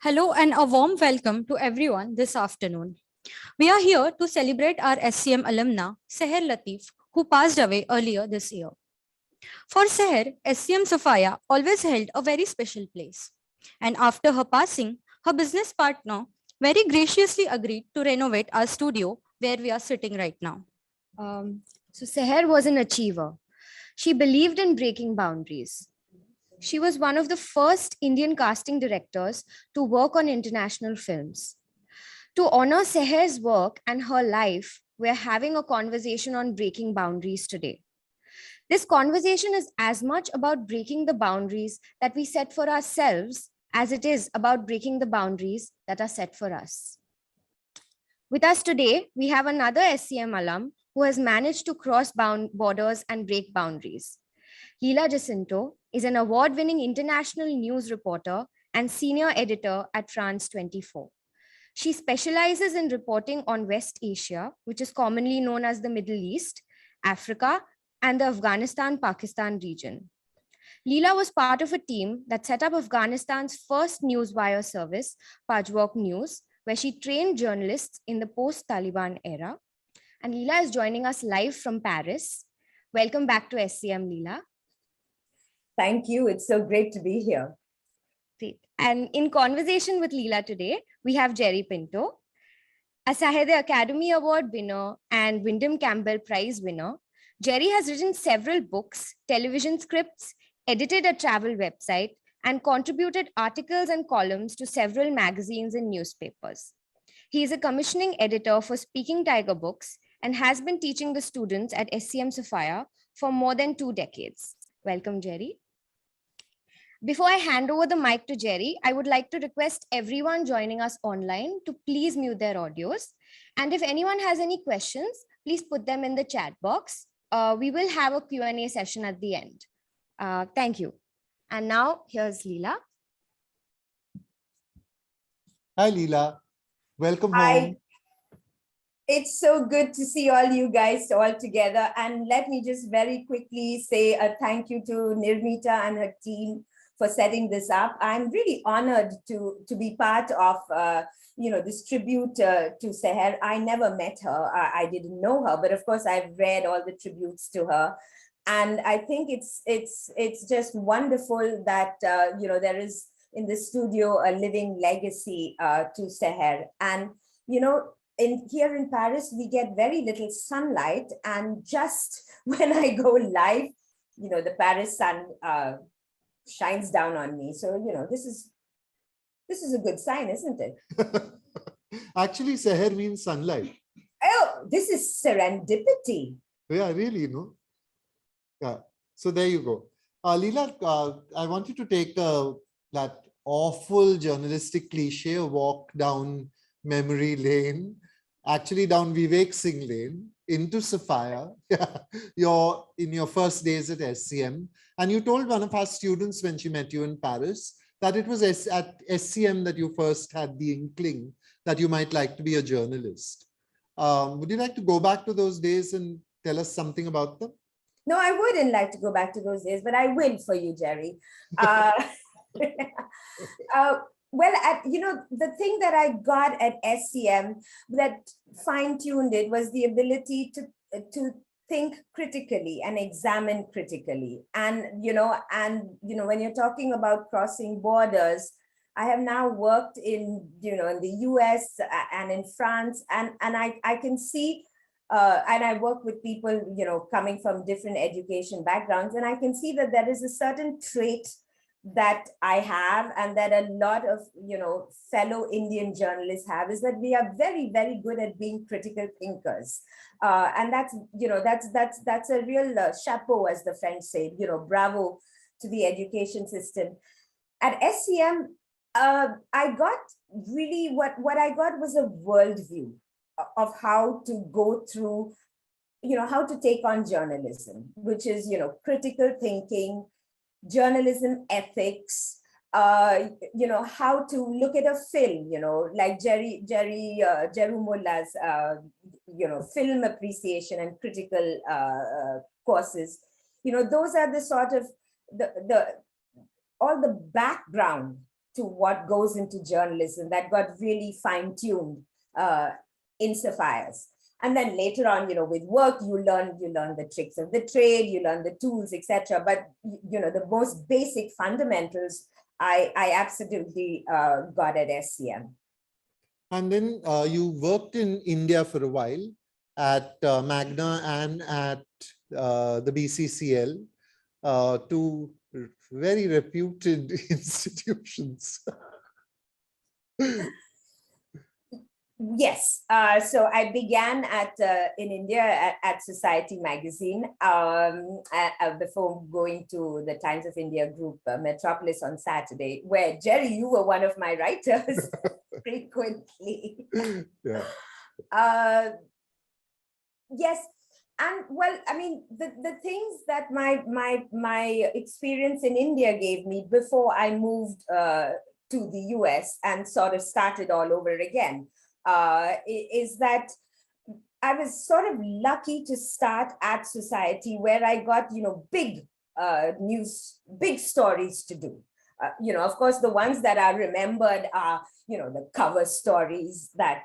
Hello and a warm welcome to everyone this afternoon. We are here to celebrate our SCM alumna, Seher Latif, who passed away earlier this year. For Seher, SCM Sophia always held a very special place. And after her passing, her business partner very graciously agreed to renovate our studio where we are sitting right now. So Seher was an achiever. She believed in breaking boundaries. She was one of the first Indian casting directors to work on international films. To honor Seher's work and her life, we're having a conversation on breaking boundaries today. This conversation is as much about breaking the boundaries that we set for ourselves as it is about breaking the boundaries that are set for us. With us today, we have another SCM alum who has managed to cross borders and break boundaries. Leela Jacinto is an award-winning international news reporter and senior editor at France 24. She specializes in reporting on West Asia, which is commonly known as the Middle East, Africa, and the Afghanistan-Pakistan region. Leela was part of a team that set up Afghanistan's first newswire service, Pajwok News, where she trained journalists in the post-Taliban era. And Leela is joining us live from Paris. Welcome back to SCM, Leela. Thank you. It's so great to be here. Great. And in conversation with Leela today, we have Jerry Pinto, a Sahitya Academy Award winner and Wyndham Campbell Prize winner. Jerry has written several books, television scripts, edited a travel website, and contributed articles and columns to several magazines and newspapers. He is a commissioning editor for Speaking Tiger Books and has been teaching the students at SCM Sophia for more than 2 decades. Welcome, Jerry. Before I hand over the mic to Jerry, I would like to request everyone joining us online to please mute their audios. And if anyone has any questions, please put them in the chat box. We will have a Q&A session at the end. Thank you. And now here's Leela. Hi, Leela. Welcome Hi. home. It's so good to see all you guys all together. And let me just very quickly say a thank you to Nirmita and her team for setting this up. I'm really honored to be part of this tribute to Seher. I never met her. I didn't know her, but of course I've read all the tributes to her. And I think it's just wonderful that there is in the studio a living legacy to Seher. And here in Paris, we get very little sunlight, and just when I go live, the Paris sun shines down on me. So this is a good sign, isn't it? Actually, Seher means sunlight. Oh, this is serendipity. Yeah, really, Yeah. So there you go. Leela, I want you to take that awful journalistic cliche, a walk down memory lane, actually down Vivek Singh lane into Sophia. You're in your first days at SCM. And you told one of our students when she met you in Paris that it was at SCM that you first had the inkling that you might like to be a journalist. Would you like to go back to those days and tell us something about them? No, I wouldn't like to go back to those days, but I will for you, Jerry. Well, the thing that I got at SCM that fine-tuned it was the ability to think critically and examine critically. And when you're talking about crossing borders, I have now worked in the US and in France, and I can see and I work with people coming from different education backgrounds, and I can see that there is a certain trait that I have and that a lot of fellow Indian journalists have, is that we are very, very good at being critical thinkers, and that's a real chapeau, as the French say. Bravo to the education system. At SCM, I got really what I got was a worldview of how to go through, how to take on journalism, which is critical thinking, journalism ethics, how to look at a film, like Jerry Mulla's, film appreciation and critical courses. Those are the sort of all the background to what goes into journalism that got really fine-tuned in Sapphires. And then later on, with work, you learn the tricks of the trade, you learn the tools, etc. But the most basic fundamentals, I absolutely got at SCM. And then you worked in India for a while at Magna and at the BCCL, two very reputed institutions. Yes. So I began in India at Society magazine before going to the Times of India group, Metropolis on Saturday, where Jerry, you were one of my writers frequently. Yeah. Yes. And well, I mean, the things that my experience in India gave me before I moved to the US and sort of started all over again is that I was sort of lucky to start at Society, where I got, big news, big stories to do. Of course, the ones that are remembered are, the cover stories that,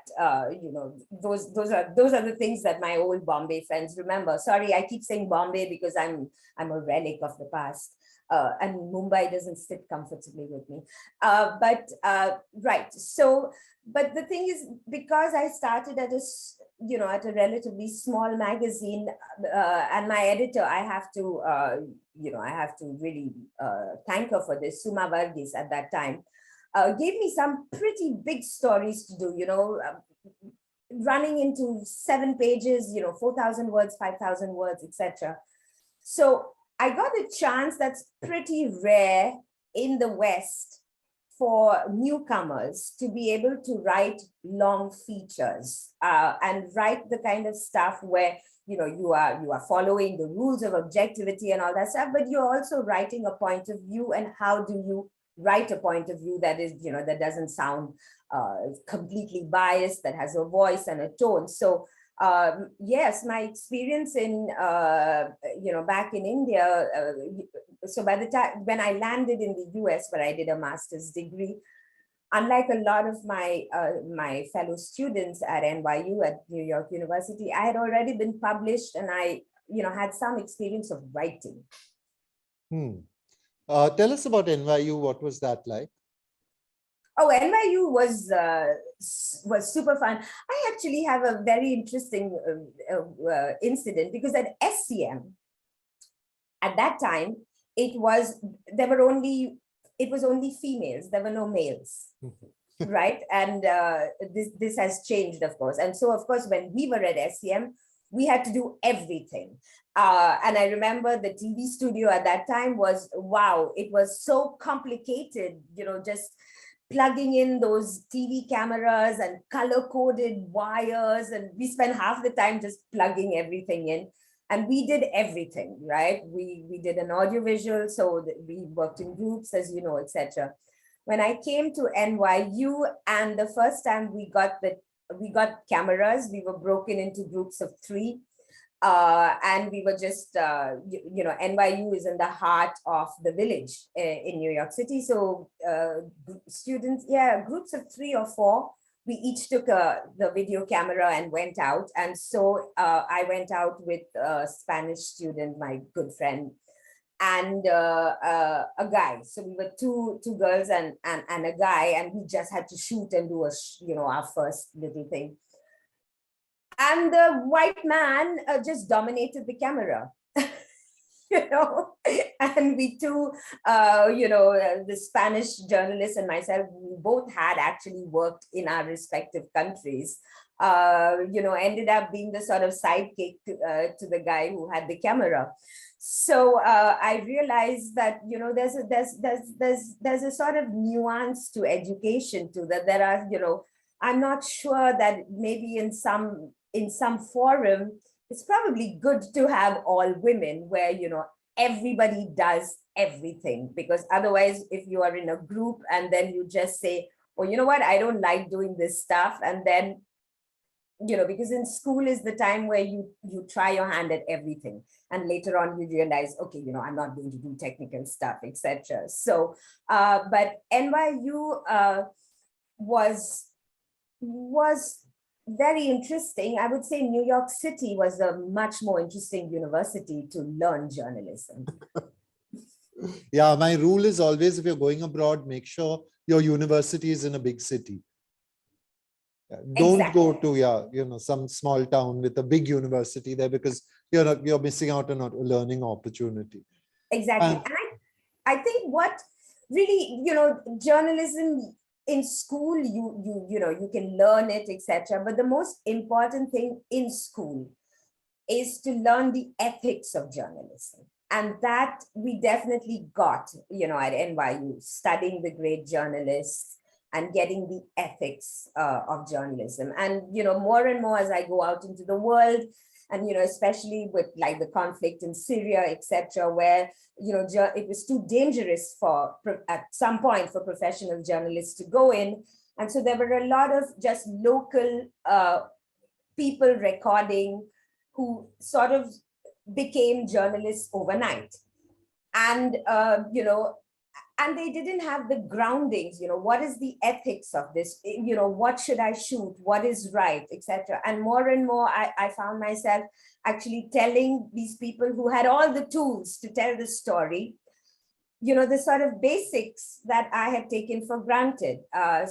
those are the things that my old Bombay friends remember. Sorry, I keep saying Bombay because I'm a relic of the past. And Mumbai doesn't sit comfortably with me. Right. So, but the thing is, because I started at a relatively small magazine, and my editor, I have to really thank her for this, Suma Varghese at that time, gave me some pretty big stories to do, running into 7 pages, 4,000 words, 5,000 words, etc. So I got a chance that's pretty rare in the West for newcomers to be able to write long features and write the kind of stuff where you are following the rules of objectivity and all that stuff, but you're also writing a point of view. And how do you write a point of view that is that doesn't sound completely biased, that has a voice and a tone? So yes, my experience in back in India, so by the time when I landed in the US, where I did a master's degree, unlike a lot of my fellow students at NYU, at New York University, I had already been published, and I had some experience of writing. Tell us about NYU. What was that like? Oh, NYU was super fun. I actually have a very interesting incident, because at SCM, at that time, it was only females. There were no males, right? And this has changed, of course. And so, of course, when we were at SCM, we had to do everything. And I remember the TV studio at that time was, wow, it was so complicated, just plugging in those TV cameras and color-coded wires. And we spent half the time just plugging everything in. And we did everything, right? We did an audiovisual, so we worked in groups, as you know, etc. When I came to NYU, and the first time we got cameras, we were broken into groups of 3. And we were just, NYU is in the heart of the village in New York City. So students, groups of 3 or 4, we each took the video camera and went out. And so I went out with a Spanish student, my good friend, and a guy. So we were two girls and a guy, and we just had to shoot and do our first little thing. And the white man just dominated the camera, and we two, the Spanish journalist and myself, we both had actually worked in our respective countries, ended up being the sort of sidekick to the guy who had the camera. So I realized that, there's a sort of nuance to education too, that there are, I'm not sure that maybe in some forum, it's probably good to have all women where, everybody does everything, because otherwise, if you are in a group and then you just say, oh, you know what, I don't like doing this stuff, and then, because in school is the time where you try your hand at everything, and later on you realize, okay, I'm not going to do technical stuff, etc. So but NYU was very interesting. I would say New York City was a much more interesting university to learn journalism. Yeah, my rule is always, if you're going abroad, make sure your university is in a big city. Don't go to some small town with a big university there, because you're missing out on a learning opportunity. Exactly. And I think what really, journalism in school, you can learn it, etc. But the most important thing in school is to learn the ethics of journalism. And that we definitely got, at NYU, studying the great journalists and getting the ethics of journalism. And, more and more as I go out into the world, and, especially with like the conflict in Syria, etc., where, it was too dangerous at some point for professional journalists to go in. And so there were a lot of just local people recording who sort of became journalists overnight. And, and they didn't have the groundings, what is the ethics of this? What should I shoot? What is right, etc. And more, I found myself actually telling these people who had all the tools to tell the story, the sort of basics that I had taken for granted. I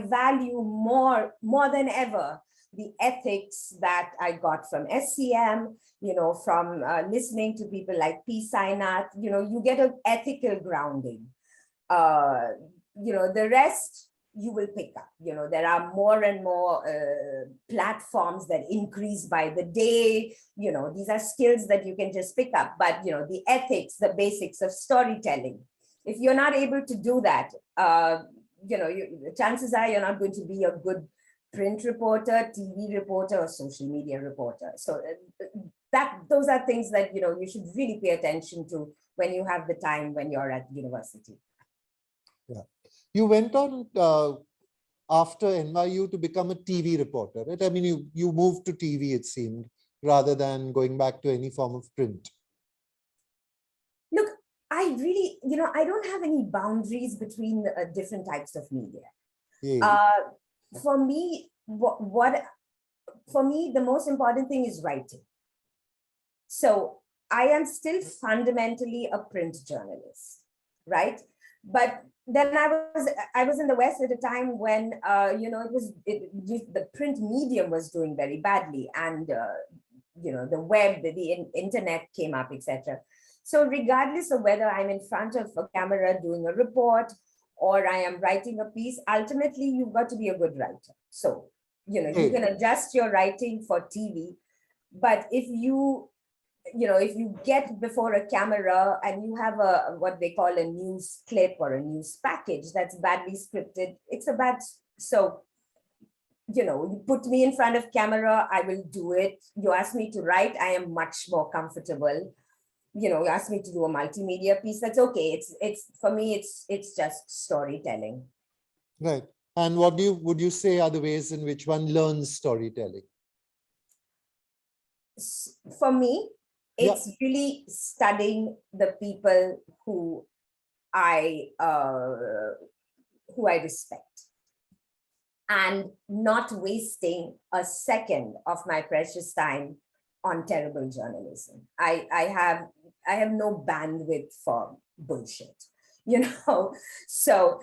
value more than ever the ethics that I got from SCM, from listening to people like P. Sainath. You get an ethical grounding. The rest you will pick up. There are more and more platforms that increase by the day. These are skills that you can just pick up. But, the ethics, the basics of storytelling, if you're not able to do that, the chances are you're not going to be a good print reporter, TV reporter, or social media reporter. So those are things that you should really pay attention to when you have the time when you're at university. Yeah, you went on after NYU to become a TV reporter, right? I mean, you moved to TV, it seemed, rather than going back to any form of print. Look, I really, I don't have any boundaries between different types of media. Yeah. For me, for me, the most important thing is writing. So I am still fundamentally a print journalist, right? But then I was in the West at a time when the print medium was doing very badly, and the web, the internet came up, etc. So regardless of whether I'm in front of a camera doing a report or I am writing a piece, ultimately you've got to be a good writer. So, you can adjust your writing for TV, but if you get before a camera and you have what they call a news clip or a news package that's badly scripted, it's a bad, so, you put me in front of camera, I will do it. You ask me to write, I am much more comfortable. You ask me to do a multimedia piece, that's okay. It's for me, it's just storytelling. Right. And what would you say are the ways in which one learns storytelling? For me, it's really studying the people who I respect, and not wasting a second of my precious time on terrible journalism. I have no bandwidth for bullshit, So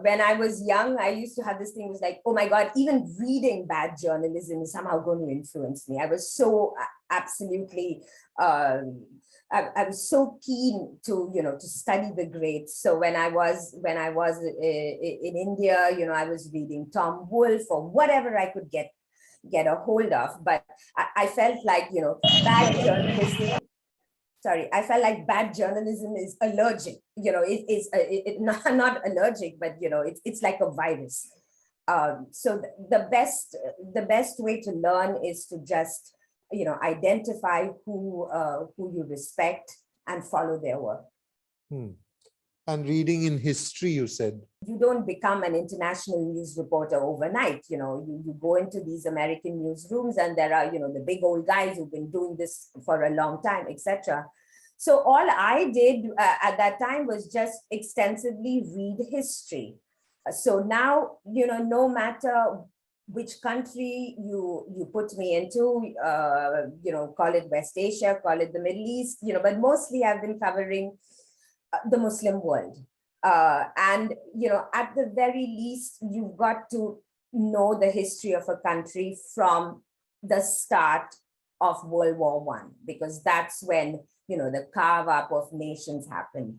when I was young, I used to have this thing, was like, oh my God, even reading bad journalism is somehow going to influence me. I was so absolutely, I was so keen to, to study the greats. So when I was in India, I was reading Tom Wolfe or whatever I could get a hold of. But I felt like, bad journalism, I felt like bad journalism is allergic. Not allergic, but it's like a virus. So the best way to learn is to just identify who you respect and follow their work. And reading in history, you said. you don't become an international news reporter overnight. You go into these American newsrooms and there are, the big old guys who've been doing this for a long time, etc. So all I did at that time was just extensively read history. So now, no matter which country you put me into, call it West Asia, call it the Middle East, but mostly I've been covering the Muslim world. And, at the very least, you've got to know the history of a country from the start of World War I, because that's when, the carve up of nations happened.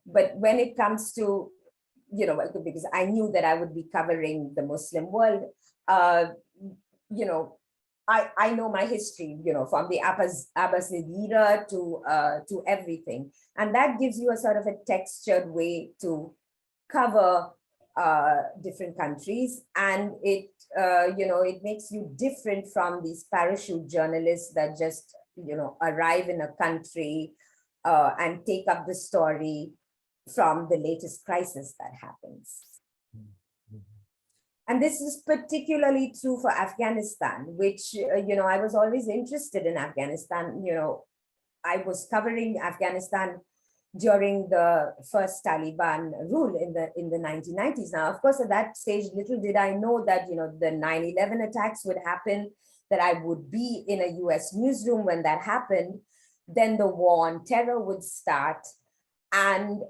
But when it comes to, because I knew that I would be covering the Muslim world, you know, I know my history, from the Abbasid era to everything. And that gives you a sort of a textured way to cover different countries. And it makes you different from these parachute journalists that just, arrive in a country and take up the story from the latest crisis that happens. And this is particularly true for Afghanistan, which, I was always interested in Afghanistan. I was covering Afghanistan during the first Taliban rule in the 1990s. Now, of course, at that stage, little did I know that, the 9/11 attacks would happen, that I would be in a US newsroom when that happened. Then the war on terror would start. And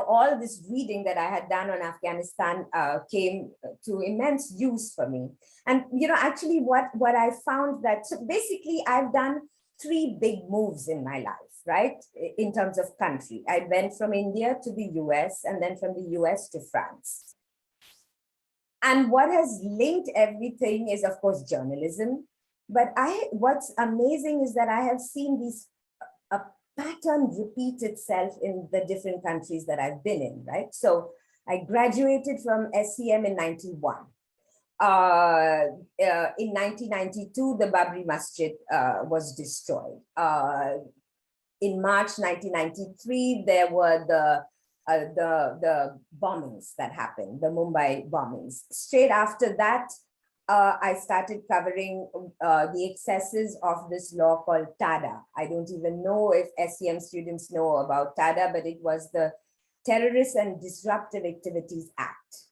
all this reading that I had done on Afghanistan came to immense use for me. And, actually what I found that, so basically I've done 3 big moves in my life, right? In terms of country. I went from India to the US and then from the US to France. And what has linked everything is, of course, journalism. But what's amazing is that I have seen these pattern repeat itself in the different countries that I've been in, right? So I graduated from SEM in 91. In 1992, the Babri Masjid was destroyed. In March 1993, there were the bombings that happened, the Mumbai bombings. Straight after that, I started covering the excesses of this law called TADA. I don't even know if SEM students know about TADA, but it was the Terrorist and Disruptive Activities Act.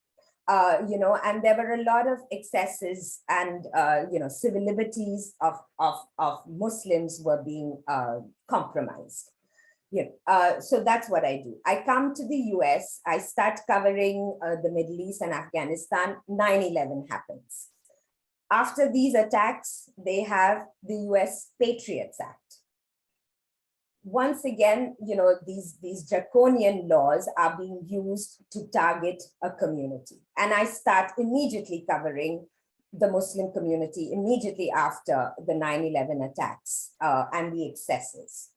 And there were a lot of excesses and, civil liberties of Muslims were being compromised. So that's what I do. I come to the US, I start covering the Middle East and Afghanistan, 9/11 happens. After these attacks, they have the US Patriots Act. Once again, these draconian laws are being used to target a community. And I start immediately covering the Muslim community immediately after the 9/11 attacks and the excesses.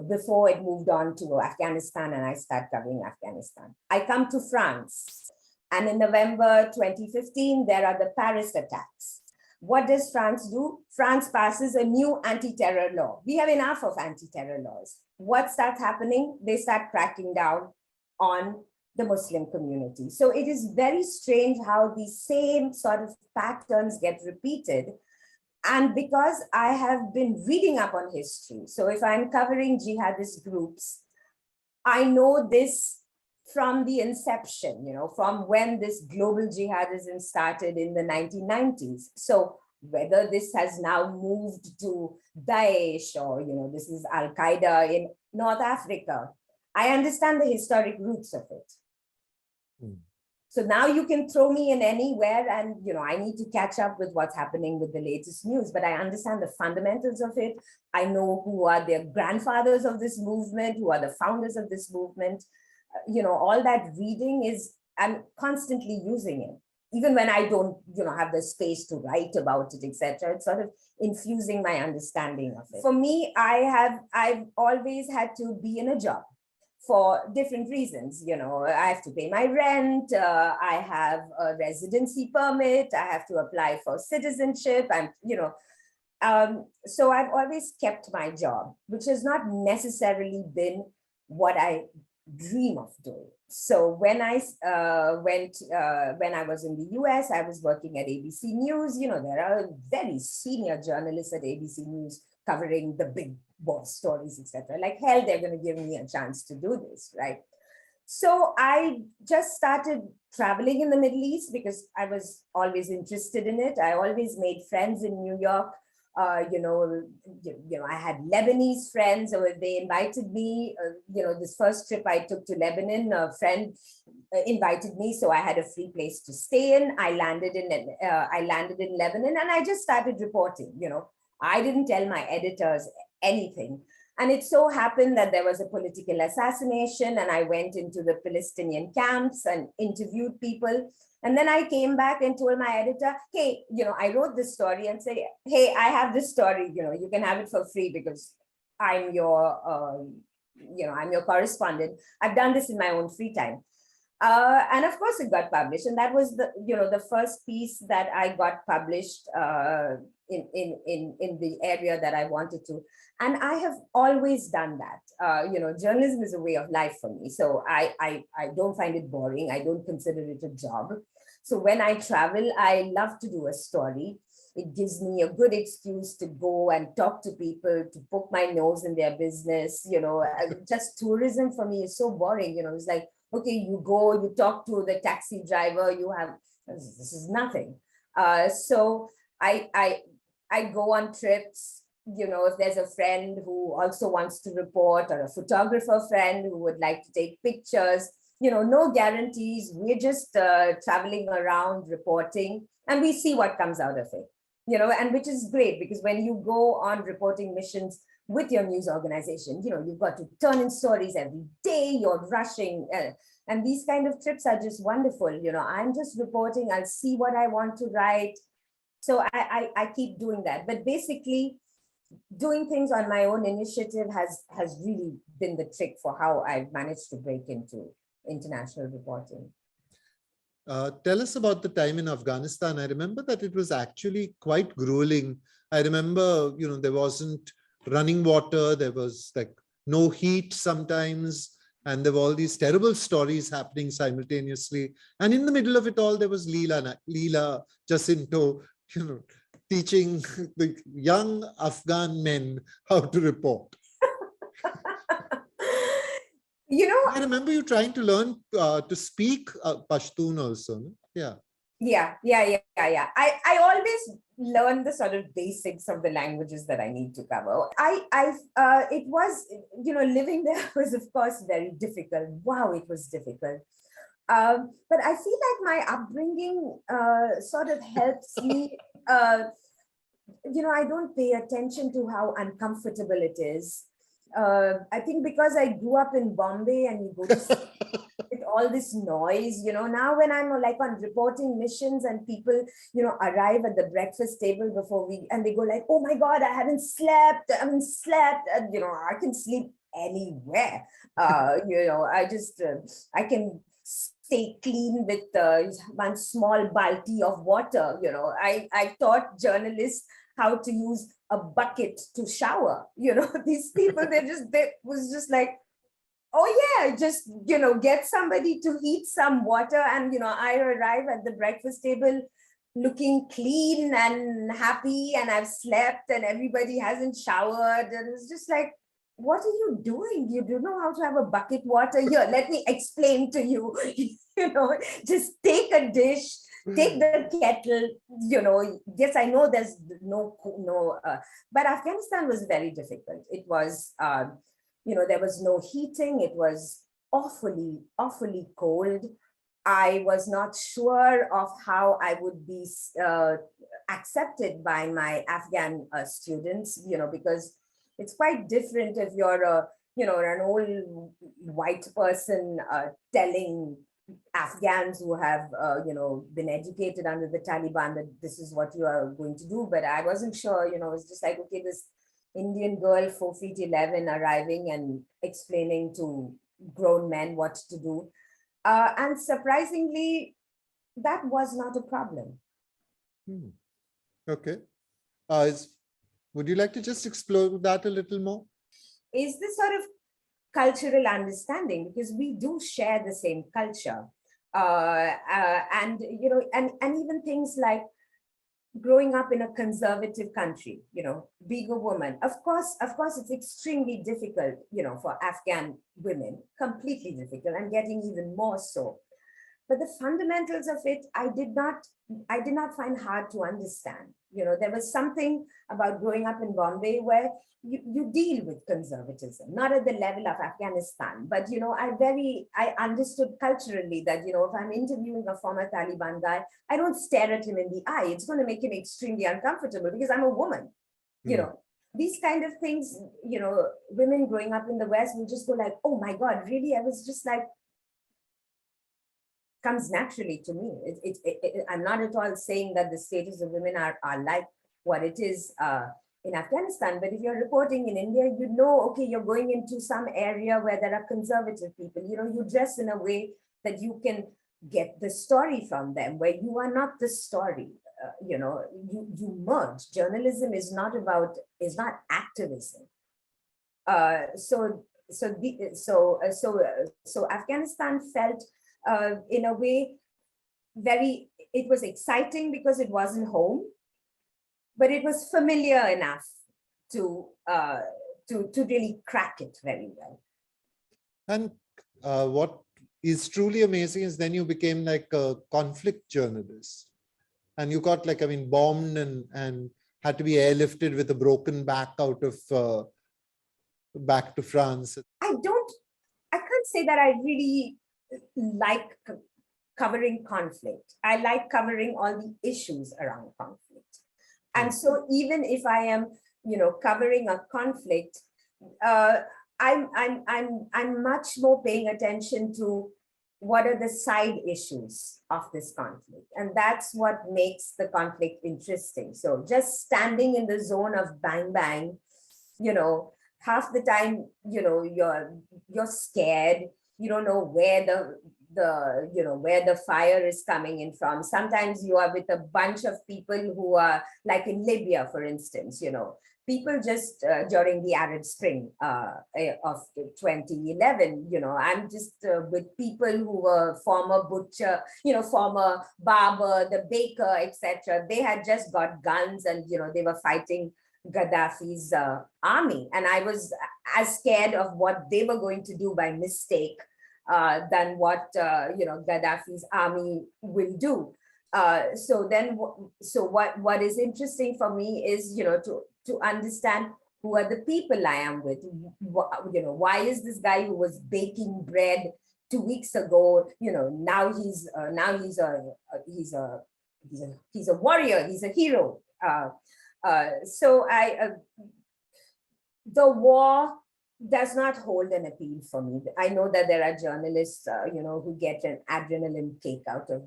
Before it moved on to Afghanistan and I start covering Afghanistan. I come to France. And in November 2015, there are the Paris attacks. What does France do? France passes a new anti-terror law. We have enough of anti-terror laws. What starts happening? They start cracking down on the Muslim community. So it is very strange how the same sort of patterns get repeated. And because I have been reading up on history, so if I'm covering jihadist groups, I know this from the inception, from when this global jihadism started in the 1990s. So whether this has now moved to Daesh or, this is Al-Qaeda in North Africa, I understand the historic roots of it. So now you can throw me in anywhere and, I need to catch up with what's happening with the latest news, but I understand the fundamentals of it. I know who are the grandfathers of this movement, who are the founders of this movement. All that reading I'm constantly using it. Even when I don't, have the space to write about it, etc. It's sort of infusing my understanding of it. For me, I've always had to be in a job for different reasons. I have to pay my rent, I have a residency permit, I have to apply for citizenship, and, so I've always kept my job, which has not necessarily been what I dream of doing. So when I when I was in the US, I was working at ABC News. You know, there are very senior journalists at ABC News covering the big war stories, etc. Like hell, they're going to give me a chance to do this, right? So I just started traveling in the Middle East because I was always interested in it. I always made friends in New York. I had Lebanese friends, or they invited me. This first trip I took to Lebanon, a friend invited me, so I had a free place to stay in. I landed in Lebanon, and I just started reporting. I didn't tell my editors anything. And it so happened that there was a political assassination, and I went into the Palestinian camps and interviewed people. And then I came back and told my editor, hey, I wrote this story, and say, hey, I have this story, you can have it for free because I'm I'm your correspondent. I've done this in my own free time. And of course it got published, and that was the first piece that I got published in the area that I wanted to. And I have always done that. Journalism is a way of life for me, so I don't find it boring. I don't consider it a job. So when I travel, I love to do a story. It gives me a good excuse to go and talk to people, to poke my nose in their business. Just tourism for me is so boring. It's like, okay, you go, you talk to the taxi driver, this is nothing. So I go on trips. If there's a friend who also wants to report, or a photographer friend who would like to take pictures, no guarantees. We're just traveling around reporting, and we see what comes out of it. And which is great, because when you go on reporting missions with your news organization, you've got to turn in stories every day, you're rushing, and these kind of trips are just wonderful. I'm just reporting, I'll see what I want to write. So I keep doing that. But basically, doing things on my own initiative has really been the trick for how I've managed to break into international reporting. Tell us about the time in Afghanistan. I remember that it was actually quite grueling. I remember, there wasn't running water. There was like no heat sometimes. And there were all these terrible stories happening simultaneously. And in the middle of it all, there was Leela Jacinto, teaching the young Afghan men how to report. I remember you trying to learn to speak Pashtun also. No? Yeah. Yeah. I always learn the sort of basics of the languages that I need to cover. It was, living there was of course very difficult. Wow, it was difficult. But I feel like my upbringing sort of helps me. I don't pay attention to how uncomfortable it is. I think because I grew up in Bombay, and you go to with all this noise, now when I'm like on reporting missions, and people, arrive at the breakfast table and they go like, oh my God, I haven't slept. And, I can sleep anywhere. I can stay clean with one small balti of water. I taught journalists how to use a bucket to shower. These people, they was just like, oh yeah, just, get somebody to heat some water, and, I arrive at the breakfast table looking clean and happy, and I've slept, and everybody hasn't showered, and it's just like, what are you doing? You don't know how to have a bucket water? Here, let me explain to you. Just take a dish, take the kettle. Yes, I know there's but Afghanistan was very difficult. It was, there was no heating. It was awfully, awfully cold. I was not sure of how I would be accepted by my Afghan students, because it's quite different if you're an old white person telling Afghans who have, been educated under the Taliban that this is what you are going to do. But I wasn't sure, it's just like, okay, this Indian girl, 4'11", arriving and explaining to grown men what to do. And surprisingly, that was not a problem. Okay. Would you like to just explore that a little more? Is this sort of cultural understanding, because we do share the same culture. And, and even things like growing up in a conservative country, being a woman, of course, it's extremely difficult, for Afghan women, completely difficult, and getting even more so. But the fundamentals of it, I did not find hard to understand. There was something about growing up in Bombay where you deal with conservatism, not at the level of Afghanistan, but I understood culturally that, if I'm interviewing a former Taliban guy, I don't stare at him in the eye. It's going to make him extremely uncomfortable because I'm a woman. These kind of things, women growing up in the West will just go like, oh my God, really? I was just like, comes naturally to me. I'm not at all saying that the status of women are like what it is in Afghanistan, but if you're reporting in India, okay, you're going into some area where there are conservative people, you dress in a way that you can get the story from them, where you are not the story. You merge. Journalism is not activism. So Afghanistan felt in a way it was exciting because it wasn't home, but it was familiar enough to really crack it very well. And what is truly amazing is then you became like a conflict journalist, and you got bombed and had to be airlifted with a broken back out of back to France. I can't say that I really like covering conflict. I like covering all the issues around conflict. And so even if I am, covering a conflict, I'm much more paying attention to what are the side issues of this conflict. And that's what makes the conflict interesting. So just standing in the zone of bang, bang, half the time, you're scared. You don't know where where the fire is coming in from. Sometimes you are with a bunch of people who are like in Libya, for instance, people just during the Arab Spring of 2011, I'm just with people who were former butcher, former barber, the baker, etc. They had just got guns and, they were fighting Gaddafi's army. And I was as scared of what they were going to do by mistake than what, Gaddafi's army will do. So what is interesting for me is, to understand who are the people I am with. Why is this guy who was baking bread 2 weeks ago, now he's a warrior, he's a hero. The war does not hold an appeal for me. I know that there are journalists, who get an adrenaline kick out of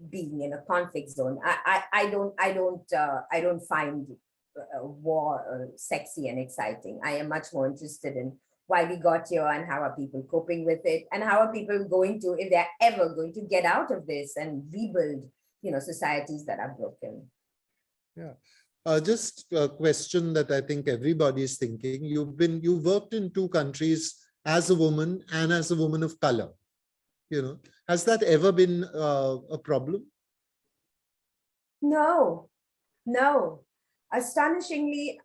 being in a conflict zone. I don't find war sexy and exciting. I am much more interested in why we got here and how are people coping with it, and how are people going to, if they're ever going to get out of this and rebuild, societies that are broken. Yeah. Just a question that I think everybody is thinking. You've worked in 2 countries as a woman and as a woman of color. Has that ever been a problem? No. Astonishingly,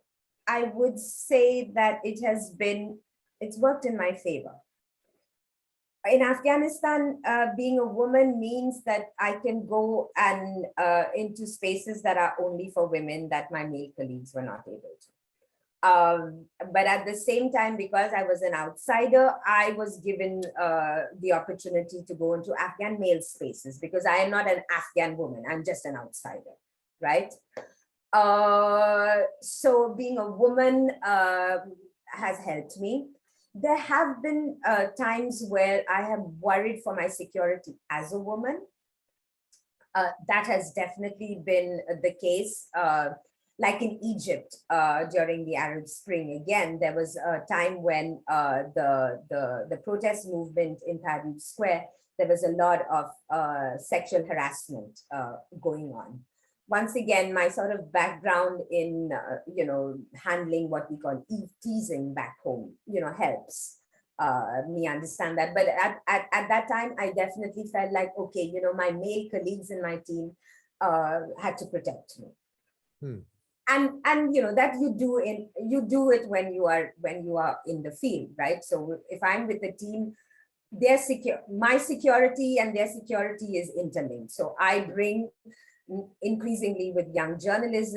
I would say that it's worked in my favor. In Afghanistan, being a woman means that I can go and into spaces that are only for women that my male colleagues were not able to. But at the same time, because I was an outsider, I was given the opportunity to go into Afghan male spaces, because I am not an Afghan woman, I'm just an outsider, right? So being a woman has helped me. There have been times where I have worried for my security as a woman. That has definitely been the case. Like in Egypt during the Arab Spring, again, there was a time when the protest movement in Tahrir Square, there was a lot of sexual harassment going on. Once again, my sort of background in, handling what we call teasing back home, helps. me understand that. But at that time, I definitely felt like, okay, you know, my male colleagues in my team had to protect me. Hmm. And you know that you do it when you are in the field, right? So if I'm with the team, my security and their security is interlinked. So I bring increasingly with young journalists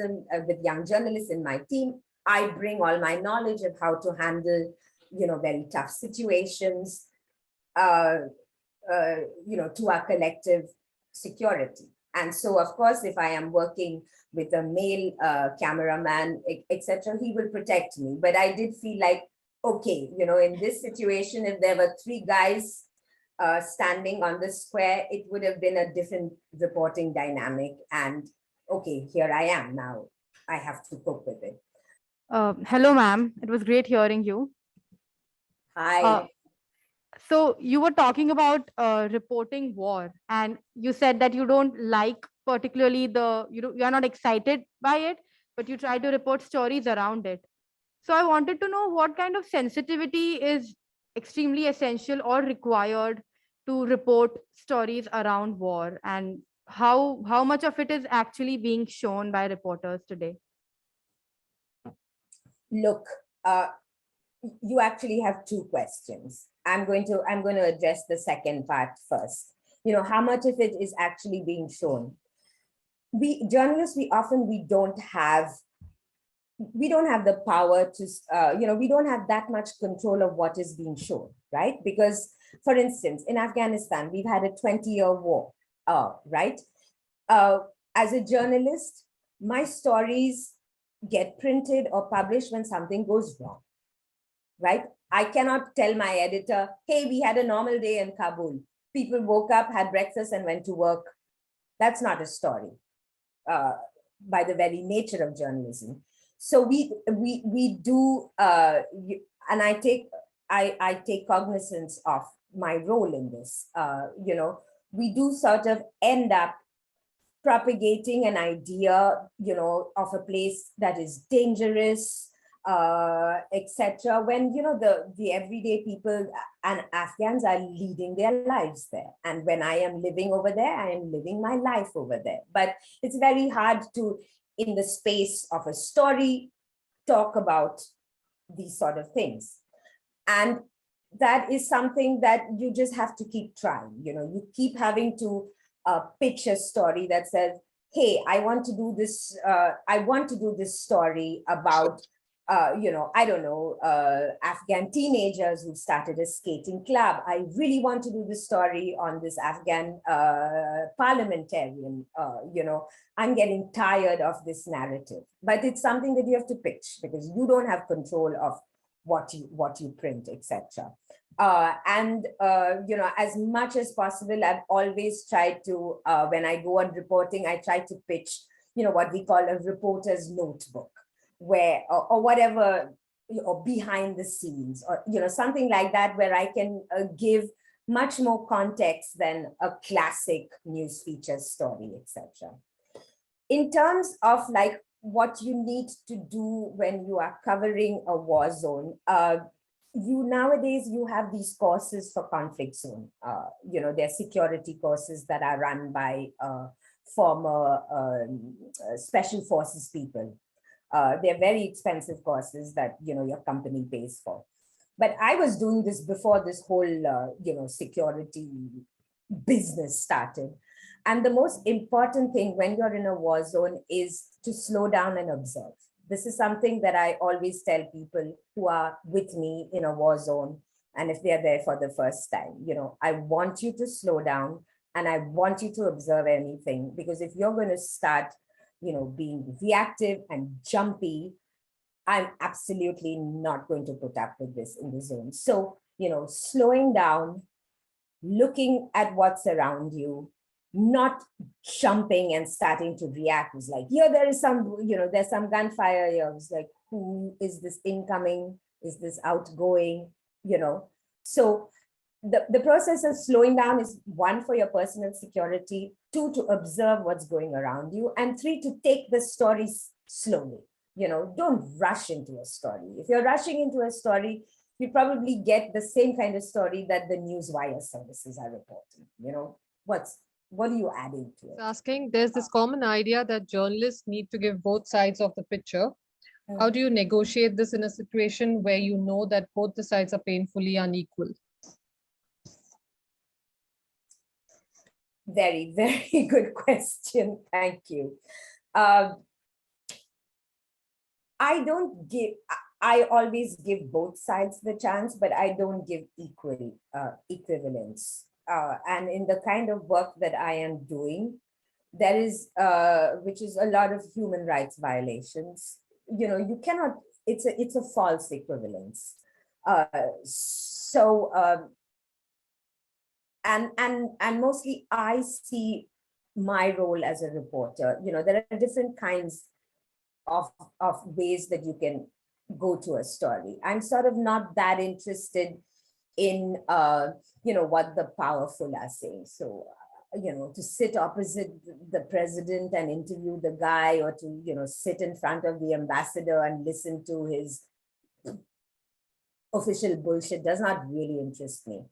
in my team, I bring all my knowledge of how to handle, you know, very tough situations, uh, to our collective security. And so, of course, if I am working with a male cameraman, etc., he will protect me. But I did feel like, okay, you know, in this situation, if there were three guys standing on the square, it would have been a different reporting dynamic. And okay, here I am now. I have to cope with it. Hello, ma'am. It was great hearing you. Hi. So you were talking about reporting war, and you said that you don't like particularly you are not excited by it, but you try to report stories around it. So I wanted to know what kind of sensitivity is extremely essential or required to report stories around war, and how much of it is actually being shown by reporters today. Look, you actually have two questions. I'm going to address the second part first. You know, how much of it is actually being shown? We journalists, we don't have the power to, we don't have that much control of what is being shown, right? Because, for instance, in Afghanistan, we've had a 20-year war, right? Uh, as a journalist, my stories get printed or published when something goes wrong, right? I cannot tell my editor, hey, we had a normal day in Kabul. People woke up, had breakfast, and went to work. That's not a story by the very nature of journalism. So we do, and I take cognizance of my role in this. We do sort of end up propagating an idea, you know, of a place that is dangerous, etc. When you know the everyday people and Afghans are leading their lives there, and when I am living over there, I am living my life over there. But it's very hard to, in the space of a story, talk about these sort of things, and that is something that you just have to keep trying. You know, you keep having to pitch a story that says, hey, I want to do this, story about I don't know, Afghan teenagers who started a skating club. I really want to do this story on this Afghan parliamentarian. I'm getting tired of this narrative, but it's something that you have to pitch because you don't have control of what you print, etc. As much as possible, I've always tried to, when I go on reporting, I try to pitch, what we call a reporter's notebook, where, or whatever, or behind the scenes, or, something like that, where I can give much more context than a classic news feature story, etc. In terms of like what you need to do when you are covering a war zone, nowadays you have these courses for conflict zone. There are security courses that are run by former special forces people. They're very expensive courses that your company pays for. But I was doing this before this whole security business started. And the most important thing when you're in a war zone is to slow down and observe. This is something that I always tell people who are with me in a war zone. And if they're there for the first time, I want you to slow down and I want you to observe anything, because if you're going to start, being reactive and jumpy, I'm absolutely not going to put up with this in the zone. So, slowing down, looking at what's around you, not jumping and starting to react. It's like, here, there is some, there's some gunfire here. It's like, who is this incoming? Is this outgoing? So the process of slowing down is, one, for your personal security, two, to observe what's going around you, and three, to take the stories slowly. Don't rush into a story. If you're rushing into a story, we probably get the same kind of story that the news wire services are reporting. What are you adding to it? Asking, there's this common idea that journalists need to give both sides of the picture. How do you negotiate this in a situation where you know that both the sides are painfully unequal? Very, very good question. Thank you. I always give both sides the chance, but I don't give equivalence. And in the kind of work that I am doing, there is, which is a lot of human rights violations. You cannot, it's a false equivalence. And mostly I see my role as a reporter. There are different kinds of ways that you can go to a story. I'm sort of not that interested in what the powerful are saying. So to sit opposite the president and interview the guy, or to sit in front of the ambassador and listen to his official bullshit does not really interest me.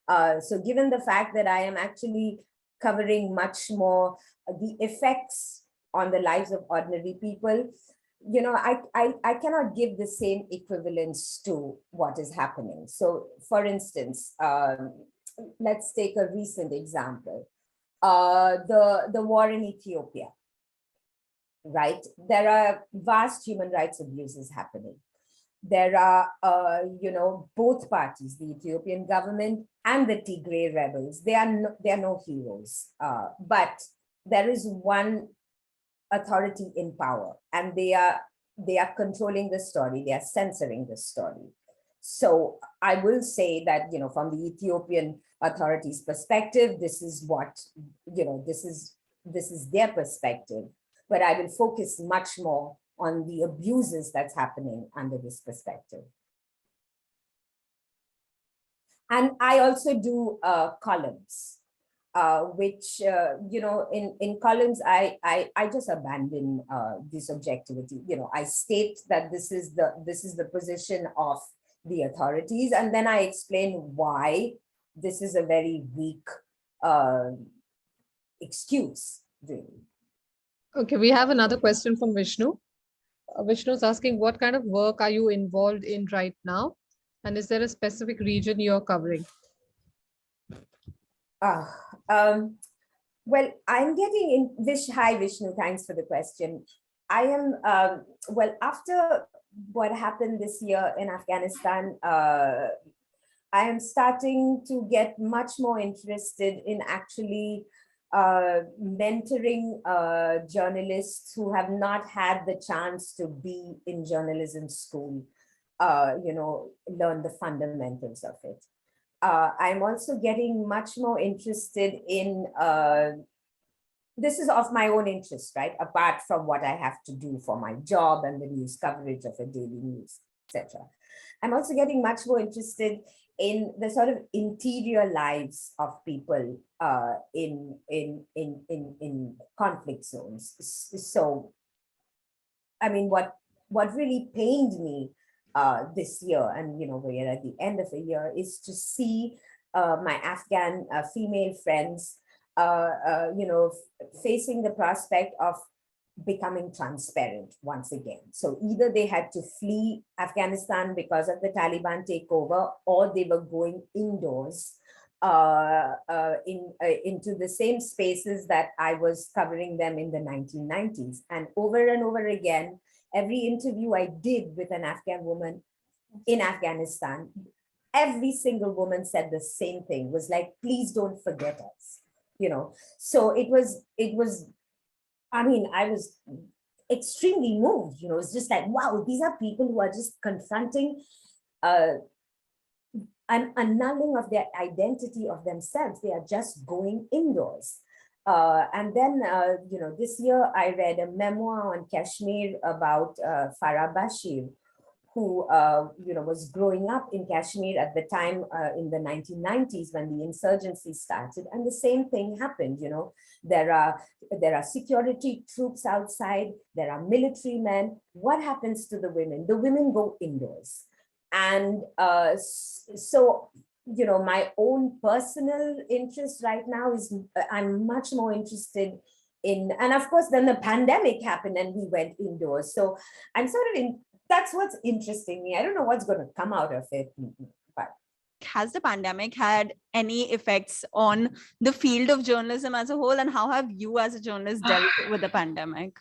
So given the fact that I am actually covering much more the effects on the lives of ordinary people, I cannot give the same equivalence to what is happening. So for instance, let's take a recent example, the war in Ethiopia, right? There are vast human rights abuses happening. There are, both parties, the Ethiopian government and the Tigray rebels. They are no heroes, but there is one authority in power, and they are controlling the story. They are censoring the story. So I will say that from the Ethiopian authorities' perspective, this is what this is their perspective. But I will focus much more on the abuses that's happening under this perspective. And I also do columns, which in columns I just abandon this objectivity. I state that this is the position of the authorities, and then I explain why this is a very weak excuse, really. Okay, we have another question from Vishnu. Vishnu is asking, what kind of work are you involved in right now? And is there a specific region you're covering? Well, I'm getting in this. Hi, Vishnu, thanks for the question. I am, after what happened this year in Afghanistan, I am starting to get much more interested in actually mentoring journalists who have not had the chance to be in journalism school, learn the fundamentals of it. I'm also getting much more interested in, this is of my own interest, right? Apart from what I have to do for my job and the news coverage of a daily news, etc. I'm also getting much more interested in the sort of interior lives of people in conflict zones. So, I mean, what really pained me this year, and we're at the end of the year, is to see my Afghan female friends, facing the prospect of becoming transparent once again. So either they had to flee Afghanistan because of the Taliban takeover, or they were going indoors into the same spaces that I was covering them in the 1990s. And over again, every interview I did with an Afghan woman in Afghanistan, every single woman said the same thing, was like, please don't forget us. So it was, I mean, I was extremely moved. It's just like, wow, these are people who are just confronting an annulling of their identity of themselves. They are just going indoors. And then, this year I read a memoir on Kashmir about Farah Bashir, who was growing up in Kashmir at the time in the 1990s when the insurgency started, and the same thing happened. There are security troops outside, there are military men. What happens to the women? The women go indoors. And so, my own personal interest right now is I'm much more interested in, and of course, then the pandemic happened and we went indoors. So I'm sort of that's what's interesting me. I don't know what's going to come out of it, but has the pandemic had any effects on the field of journalism as a whole, and how have you as a journalist dealt with the pandemic?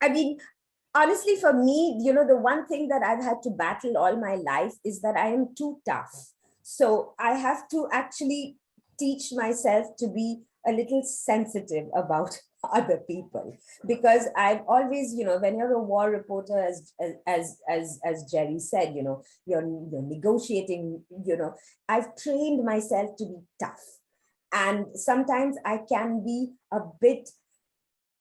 I mean, honestly, for me, the one thing that I've had to battle all my life is that I am too tough. So I have to actually teach myself to be a little sensitive about other people, because I've always, when you're a war reporter, as Jerry said, you're negotiating, I've trained myself to be tough. And sometimes I can be a bit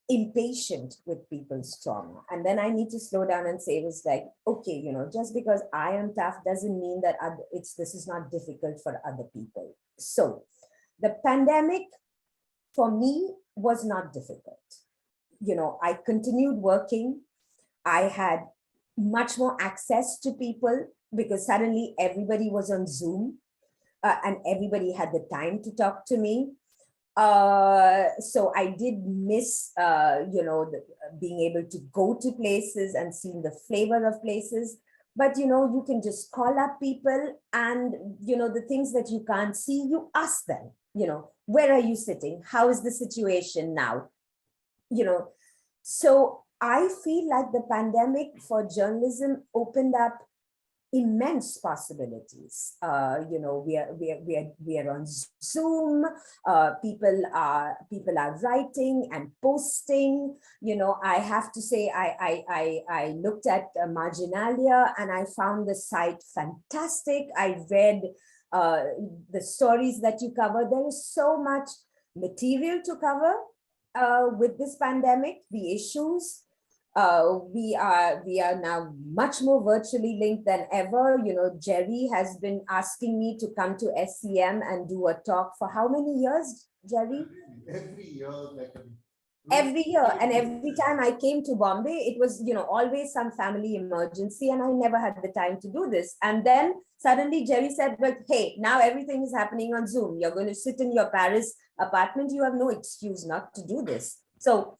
impatient with people's trauma. And then I need to slow down and say, it's like, okay, just because I am tough doesn't mean that this is not difficult for other people. So the pandemic for me was not difficult. I continued working. I had much more access to people because suddenly everybody was on Zoom, and everybody had the time to talk to me. So I did miss, being able to go to places and seeing the flavor of places. But, you can just call up people and, the things that you can't see, you ask them, where are you sitting? How is the situation now? So I feel like the pandemic for journalism opened up immense possibilities. We are on Zoom. People are writing and posting. I have to say, I looked at Marginalia and I found the site fantastic. I read the stories that you cover. There is so much material to cover with this pandemic, the issues. We are now much more virtually linked than ever. Jerry has been asking me to come to SCM and do a talk for how many years, Jerry? Every year, Every year. And every time I came to Bombay, it was, always some family emergency, and I never had the time to do this. And then suddenly Jerry said, but hey, now everything is happening on Zoom. You're going to sit in your Paris apartment. You have no excuse not to do this. So,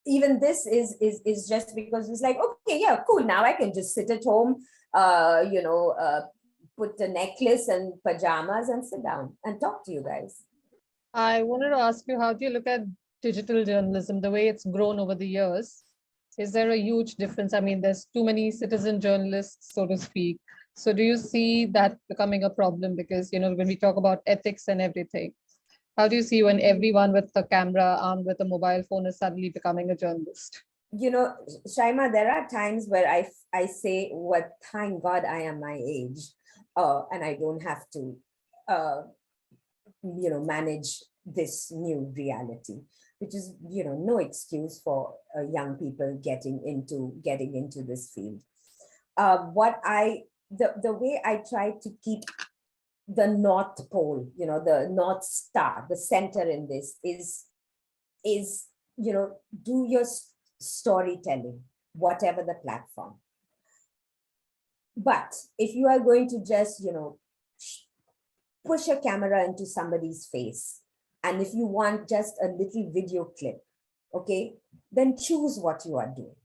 even this is just because it's like, okay, yeah, cool. Now I can just sit at home, put a necklace and pajamas and sit down and talk to you guys. I wanted to ask you, how do you look at digital journalism, the way it's grown over the years? Is there a huge difference? I mean, there's too many citizen journalists, so to speak. So do you see that becoming a problem? Because, when we talk about ethics and everything, how do you see when everyone with a camera armed with a mobile phone is suddenly becoming a journalist? Shaima, there are times where I say, well, thank God I am my age, and I don't have to, manage this new reality, which is, no excuse for young people getting into this field. The way I try to keep the North Pole, the North Star, the center in this is, do your storytelling, whatever the platform. But if you are going to just, push a camera into somebody's face, and if you want just a little video clip, okay, then choose what you are doing.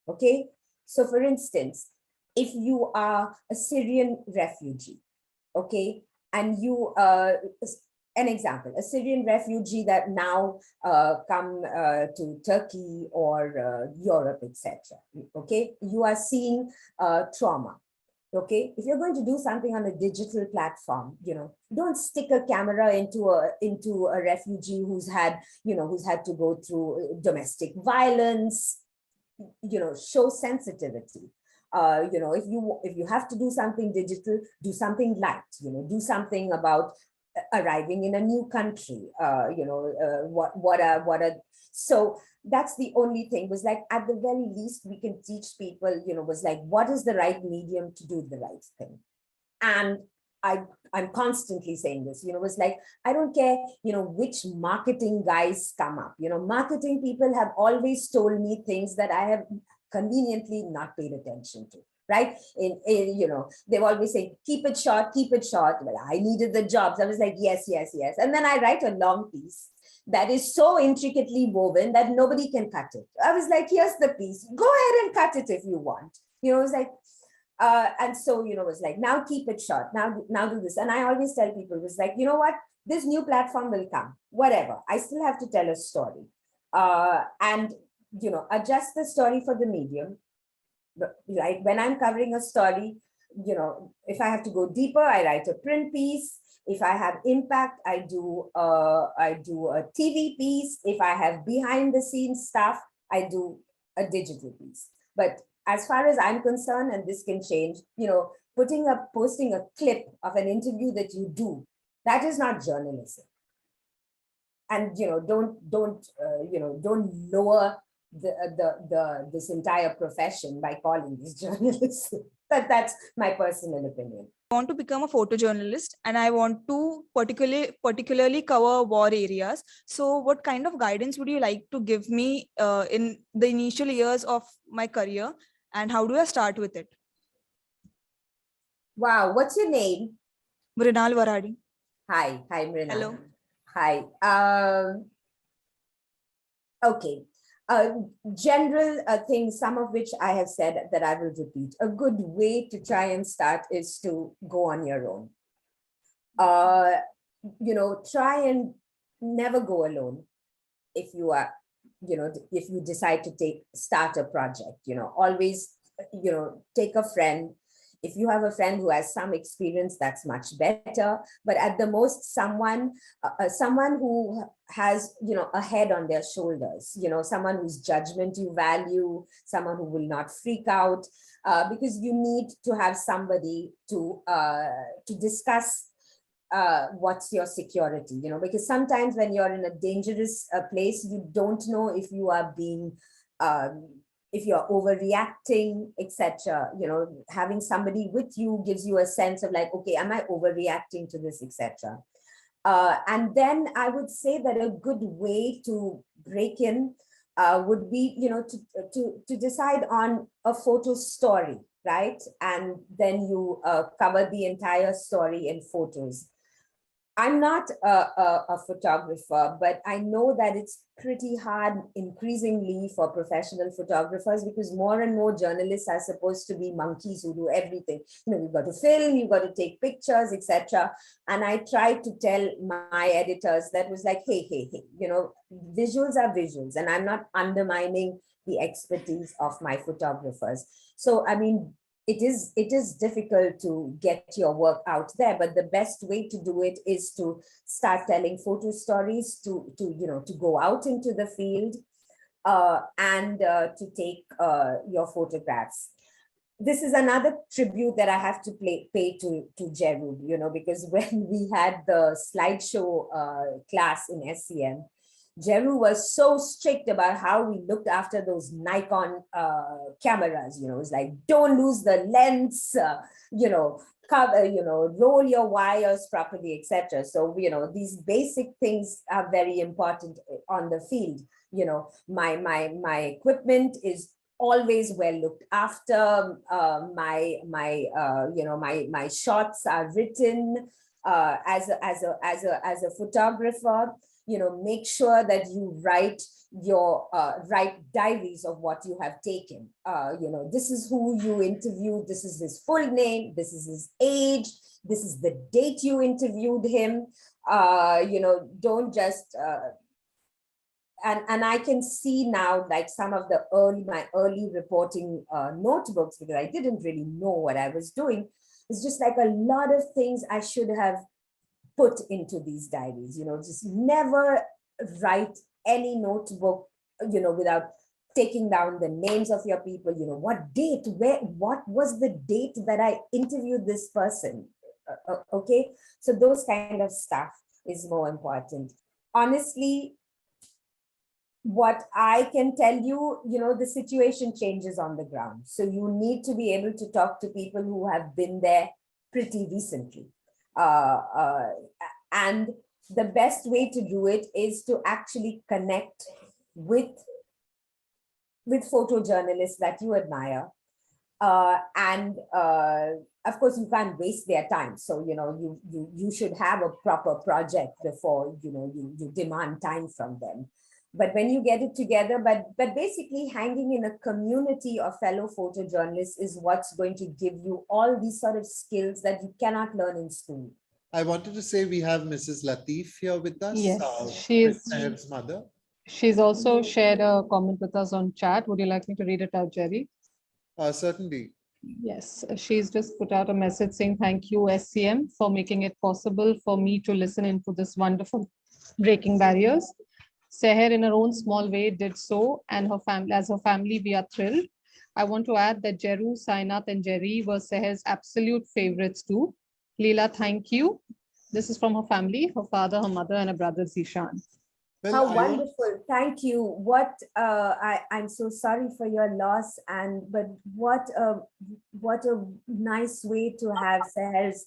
Okay. So for instance, if you are a Syrian refugee, okay, and you, an example, a Syrian refugee that now come to Turkey or Europe, etc. Okay, you are seeing trauma. Okay, if you're going to do something on a digital platform, don't stick a camera into a refugee who's had to go through domestic violence. Show sensitivity. If you have to do something digital, do something light. Do something about arriving in a new country. So that's the only thing, was like, at the very least we can teach people, was like, what is the right medium to do the right thing? And I'm constantly saying this, was like, I don't care, which marketing guys come up, marketing people have always told me things that I have conveniently not paid attention to. Right? They've always say, keep it short, keep it short. Well, I needed the jobs. I was like, yes, yes, yes. And then I write a long piece that is so intricately woven that nobody can cut it. I was like, here's the piece. Go ahead and cut it if you want. It was like, and so, it was like, now keep it short. Now do this. And I always tell people, it was like, you know what? This new platform will come, whatever. I still have to tell a story. And, adjust the story for the medium. Like when I'm covering a story, if I have to go deeper, I write a print piece. If I have impact, I do a TV piece. If I have behind the scenes stuff, I do a digital piece. But as far as I'm concerned, and this can change, posting a clip of an interview that you do, that is not journalism. And don't lower this entire profession by calling this journalism. But that's my personal opinion. I want to become a photojournalist and I want to particularly cover war areas. So what kind of guidance would you like to give me in the initial years of my career, and how do I start with it? Wow, what's your name? Mrinal Varadi. Hi, Mrinal. Hello. Hi. Okay. General things, some of which I have said that I will repeat. A good way to try and start is to go on your own. Try and never go alone if you are, if you decide to start a project, always, take a friend. If you have a friend who has some experience, that's much better. But at the most, someone who has, a head on their shoulders, someone whose judgment you value, someone who will not freak out, because you need to have somebody to discuss what's your security, because sometimes when you're in a dangerous place, you don't know if you are being if you're overreacting, etc. Having somebody with you gives you a sense of like, okay, am I overreacting to this, etc. And then I would say that a good way to break in would be, to decide on a photo story, right? And then you cover the entire story in photos. I'm not a photographer, but I know that it's pretty hard increasingly for professional photographers, because more and more journalists are supposed to be monkeys who do everything. You've got to film, you've got to take pictures, etc. And I tried to tell my editors that was like, hey, visuals are visuals, and I'm not undermining the expertise of my photographers. So, I mean, it is difficult to get your work out there, but the best way to do it is to start telling photo stories, to go out into the field, and to take your photographs. This is another tribute that I have to pay to Jeru, because when we had the slideshow class in SCM, Jeru was so strict about how we looked after those Nikon cameras. It was like, don't lose the lens, cover, roll your wires properly, etc. So, these basic things are very important on the field. My equipment is always well looked after. My shots are written as a photographer. Make sure that you write diaries of what you have taken. This is who you interviewed, this is his full name, this is his age, this is the date you interviewed him. Don't just and I can see now, like some of my early reporting notebooks, because I didn't really know what I was doing. It's just like a lot of things I should have put into these diaries. Just never write any notebook, without taking down the names of your people. What date, what was the date that I interviewed this person? Okay, so those kind of stuff is more important. Honestly, what I can tell you, the situation changes on the ground. So you need to be able to talk to people who have been there pretty recently. And the best way to do it is to actually connect with with photojournalists that you admire. And of course, you can't waste their time. So, you should have a proper project before, you demand time from them. But when you get it together, but basically hanging in a community of fellow photojournalists is what's going to give you all these sort of skills that you cannot learn in school. I wanted to say we have Mrs. Latif here with us. Yes, Seher's mother. she's also shared a comment with us on chat. Would you like me to read it out, Jerry? Certainly. Yes, she's just put out a message saying, thank you, SCM, for making it possible for me to listen into this wonderful Breaking Barriers. Seher, in her own small way, did so, and her family, as her family, we are thrilled. I want to add that Jeru, Sainath, and Jerry were Seher's absolute favorites too. Leela, thank you. This is from her family, her father, her mother, and her brother Zishan. Well, How wonderful. Thank you. I'm so sorry for your loss, but what a nice way to have Seher's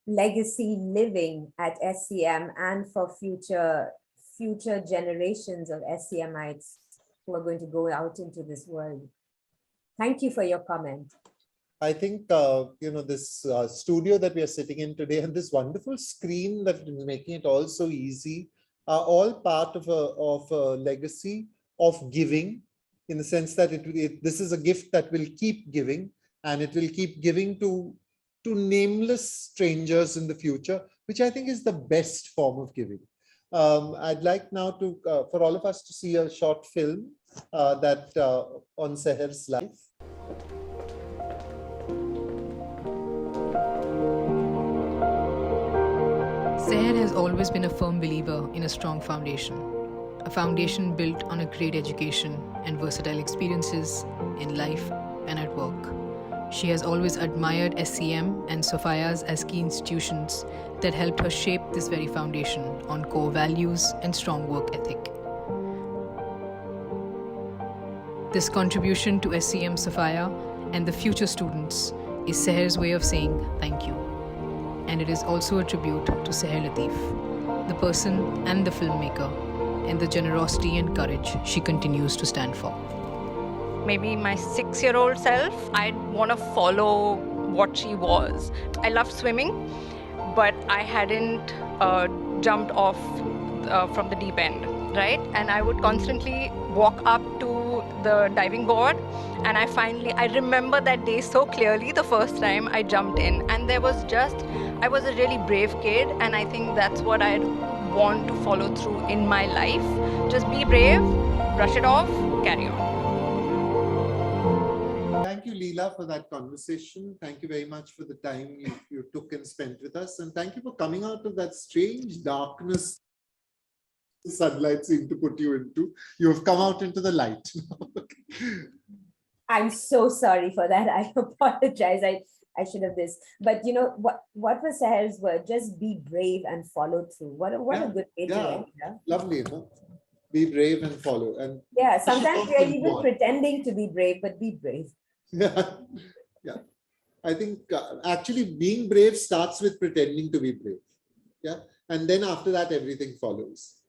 legacy living at SCM and for future generations of SCMites who are going to go out into this world. Thank you for your comment. I think, this studio that we are sitting in today and this wonderful screen that is making it all so easy are all part of a legacy of giving, in the sense that this is a gift that will keep giving, and it will keep giving to nameless strangers in the future, which I think is the best form of giving. I'd like now for all of us to see a short film that on Seher's life. Seher has always been a firm believer in a strong foundation, a foundation built on a great education and versatile experiences in life and at work. She has always admired SCM and Sophia's as key institutions that helped her shape this very foundation on core values and strong work ethic. This contribution to SCM, Sophia, and the future students is Seher's way of saying thank you. And it is also a tribute to Seher Latif, the person and the filmmaker, and the generosity and courage she continues to stand for. Maybe my 6-year-old self, I'd want to follow what she was. I loved swimming, but I hadn't jumped off from the deep end, right? And I would constantly walk up to the diving board, and I remember that day so clearly, the first time I jumped in, and I was a really brave kid, and I think that's what I'd want to follow through in my life. Just be brave, brush it off, carry on. Thank you, Leela, for that conversation. Thank you very much for the time you took and spent with us. And thank you for coming out of that strange darkness the sunlight seemed to put you into. You have come out into the light. I'm so sorry for that. I apologize. I should have this. But what was Seher's word? Just be brave and follow through. What a good way to end. Yeah? Lovely, no? Be brave and follow. And yeah, sometimes we are even pretending to be brave, but be brave. Yeah. I think actually being brave starts with pretending to be brave. Yeah. And then after that, everything follows.